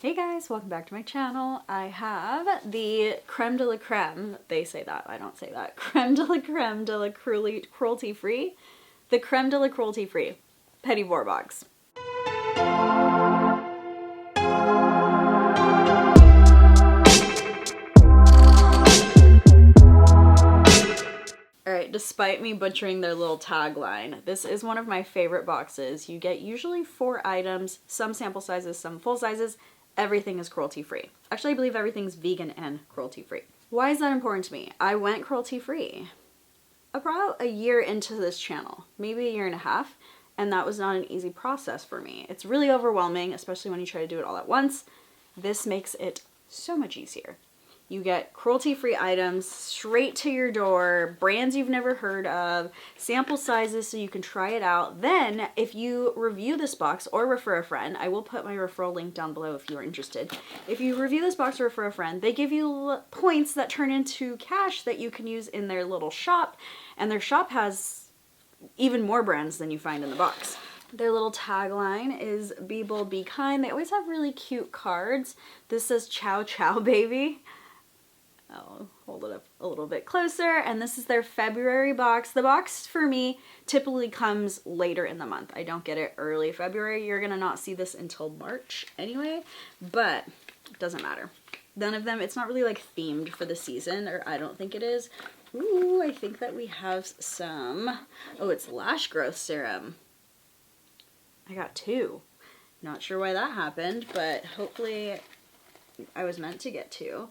Hey guys, welcome back to my channel. I have the creme de la creme, they say that, I don't say that, creme de la cruelty-free, the creme de la cruelty-free Petit Vour box. Alright, despite me butchering their little tagline, this is one of my favorite boxes. You get usually 4 items, some sample sizes, some full sizes. Everything is cruelty-free. Actually, I believe everything's vegan and cruelty-free. Why is that important to me? I went cruelty-free about a year into this channel, maybe a year and a half, and that was not an easy process for me. It's really overwhelming, especially when you try to do it all at once. This makes it so much easier. You get cruelty-free items straight to your door, brands you've never heard of, sample sizes so you can try it out. Then, if you review this box or refer a friend, I will put my referral link down below if you are interested. If you review this box or refer a friend, they give you points that turn into cash that you can use in their little shop, and their shop has even more brands than you find in the box. Their little tagline is "Be bold, be kind." They always have really cute cards. This says "Chow Chow Baby." I'll hold it up a little bit closer, and this is their February box. The box for me typically comes later in the month. I don't get it early February. You're gonna not see this until March anyway, but it doesn't matter. None of them, it's not really like themed for the season, or I don't think it is. Ooh, I think that we have some, oh, it's lash growth serum. I got 2. Not sure why that happened, but hopefully I was meant to get 2.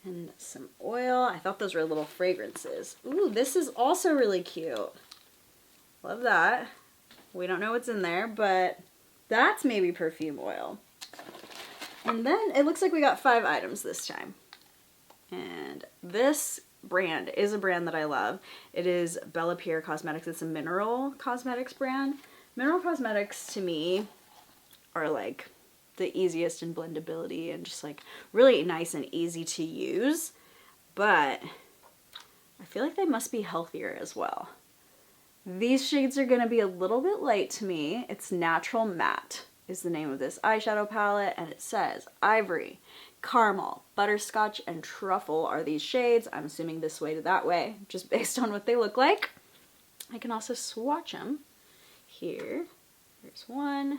And some oil. I thought those were little fragrances. Ooh, this is also really cute. Love that. We don't know what's in there, but that's maybe perfume oil. And then it looks like we got 5 items this time. And this brand is a brand that I love. It is Bella Pierre Cosmetics. It's a mineral cosmetics brand. Mineral cosmetics to me are like the easiest in blendability and just like really nice and easy to use, but I feel like they must be healthier as well. These shades are going to be a little bit light to me. It's Natural Matte is the name of this eyeshadow palette, and it says ivory, caramel, butterscotch, and truffle are these shades. I'm assuming this way to that way just based on what they look like. I can also swatch them here. Here's 1.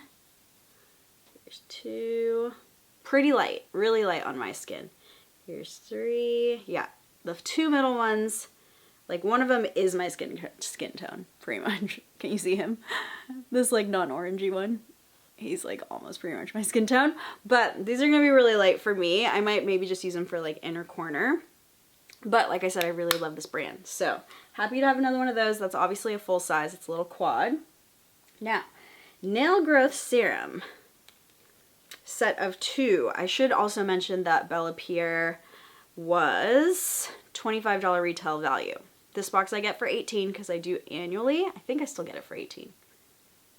Here's 2. Pretty light, really light on my skin. Here's 3. Yeah, the 2 middle ones, like one of them is my skin tone, pretty much. Can you see him? This like non-orangey one, he's like almost pretty much my skin tone. But these are gonna be really light for me. I might maybe just use them for like inner corner. But like I said, I really love this brand. So happy to have another one of those. That's obviously a full size. It's a little quad. Now, nail growth serum. Set of 2. I should also mention that Bella Pierre was $25 retail value. This box I get for $18 because I do annually. I think I still get it for $18.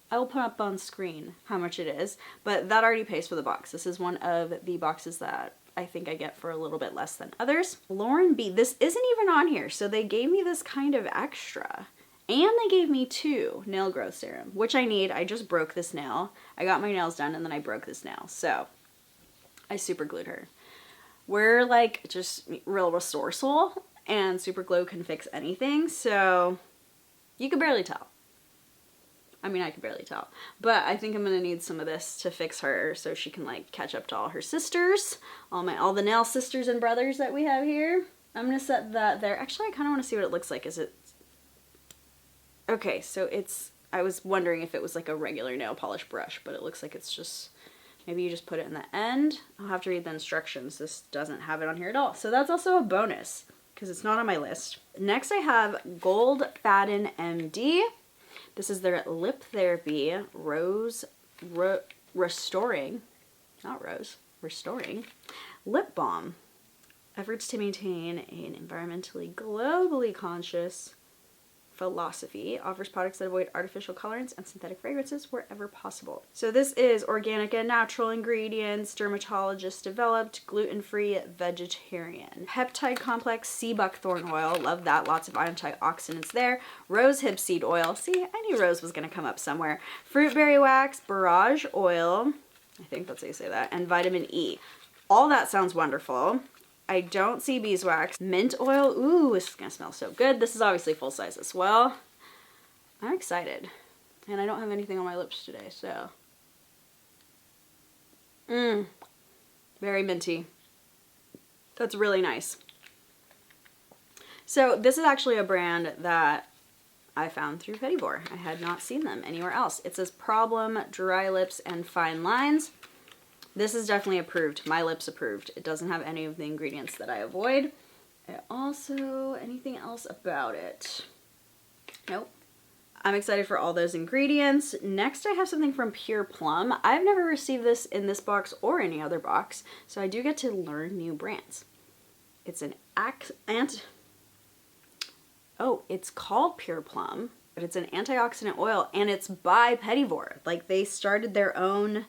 I will put up on screen how much it is, but that already pays for the box. This is one of the boxes that I think I get for a little bit less than others. Lauren B. This isn't even on here, so they gave me this kind of extra. And they gave me 2 nail growth serum, which I need. I just broke this nail. I got my nails done and then I broke this nail. So I super glued her. We're like just real resourceful, and super glue can fix anything. So you can barely tell. I mean, I can barely tell. But I think I'm going to need some of this to fix her so she can like catch up to all her sisters. All the nail sisters and brothers that we have here. I'm going to set that there. Actually, I kind of want to see what it looks like. Is it... Okay, so it's, I was wondering if it was like a regular nail polish brush, but it looks like it's just, maybe you just put it in the end. I'll have to read the instructions. This doesn't have it on here at all. So that's also a bonus because it's not on my list. Next I have Gold Faden MD. This is their Lip Therapy Restoring Lip Balm. Efforts to maintain an environmentally globally conscious philosophy, offers products that avoid artificial colorants and synthetic fragrances wherever possible. So this is organic and natural ingredients, dermatologist developed, gluten-free, vegetarian. Peptide complex, sea buckthorn oil, love that, lots of antioxidants there. Rose hip seed oil, see, I knew rose was gonna come up somewhere. Fruit berry wax, barrage oil, I think that's how you say that, and vitamin E. All that sounds wonderful. I don't see beeswax. Mint oil, ooh, this is gonna smell so good. This is obviously full size as well. I'm excited. And I don't have anything on my lips today, so. Very minty. That's really nice. So this is actually a brand that I found through Petit Vour. I had not seen them anywhere else. It says Problem Dry Lips and Fine Lines. This is definitely approved. My lips approved. It doesn't have any of the ingredients that I avoid. Also, anything else about it? Nope. I'm excited for all those ingredients. Next, I have something from Pure Plum. I've never received this in this box or any other box, so I do get to learn new brands. It's an it's called Pure Plum, but it's an antioxidant oil, and it's by Petit Vour. Like, they started their own.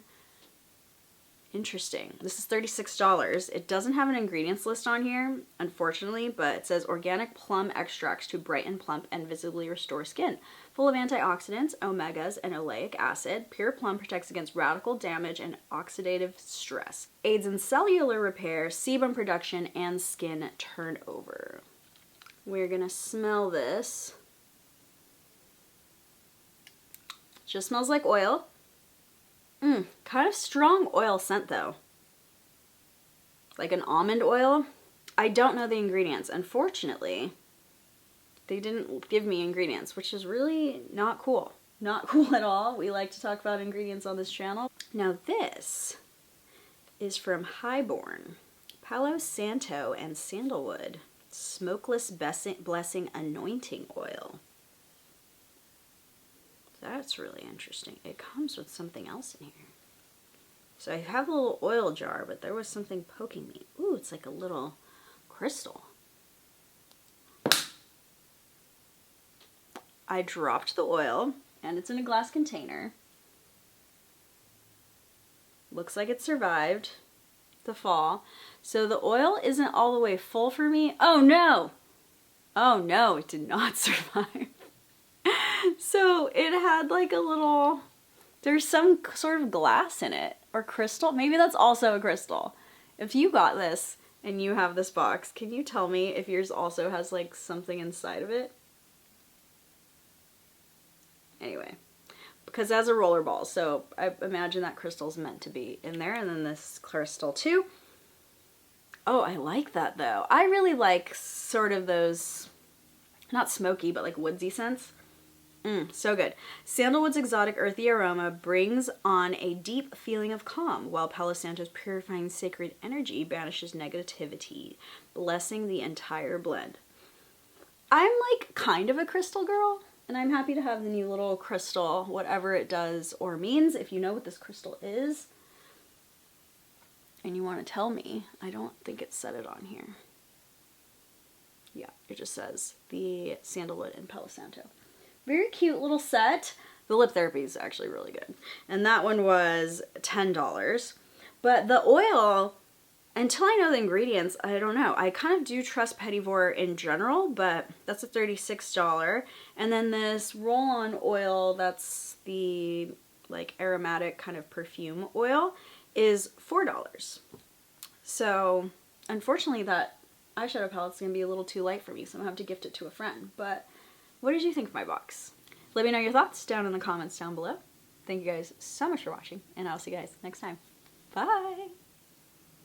Interesting. This is $36. It doesn't have an ingredients list on here, unfortunately, but it says organic plum extracts to brighten, plump, and visibly restore skin. Full of antioxidants, omegas, and oleic acid, Pure Plum protects against radical damage and oxidative stress. Aids in cellular repair, sebum production, and skin turnover. We're gonna smell this. Just smells like oil. Kind of strong oil scent though. Like an almond oil. I don't know the ingredients. Unfortunately, they didn't give me ingredients, which is really not cool. Not cool at all. We like to talk about ingredients on this channel. Now this is from Highborn. Palo Santo and Sandalwood. Smokeless Blessing Anointing Oil. That's really interesting. It comes with something else in here. So I have a little oil jar, but there was something poking me. Ooh, it's like a little crystal. I dropped the oil, and it's in a glass container. Looks like it survived the fall. So the oil isn't all the way full for me. Oh no! Oh no, it did not survive. So it had like a little, there's some sort of glass in it, or crystal. Maybe that's also a crystal. If you got this and you have this box, can you tell me if yours also has like something inside of it? Anyway, because it has a roller ball, so I imagine that crystal's meant to be in there, and then this crystal too. Oh, I like that though. I really like sort of those, not smoky, but like woodsy scents. So good. Sandalwood's exotic earthy aroma brings on a deep feeling of calm, while Palo Santo's purifying sacred energy banishes negativity, blessing the entire blend. I'm like kind of a crystal girl, and I'm happy to have the new little crystal, whatever it does or means. If you know what this crystal is, and you want to tell me, I don't think it said it on here. Yeah, it just says the Sandalwood and Palo Santo. Very cute little set. The lip therapy is actually really good. And that one was $10. But the oil, until I know the ingredients, I don't know. I kind of do trust Petit Vour in general, but that's a $36. And then this roll-on oil, that's the like aromatic kind of perfume oil, is $4. So unfortunately that eyeshadow palette's gonna be a little too light for me, so I'm gonna have to gift it to a friend. But what did you think of my box? Let me know your thoughts down in the comments down below. Thank you guys so much for watching, and I'll see you guys next time. Bye!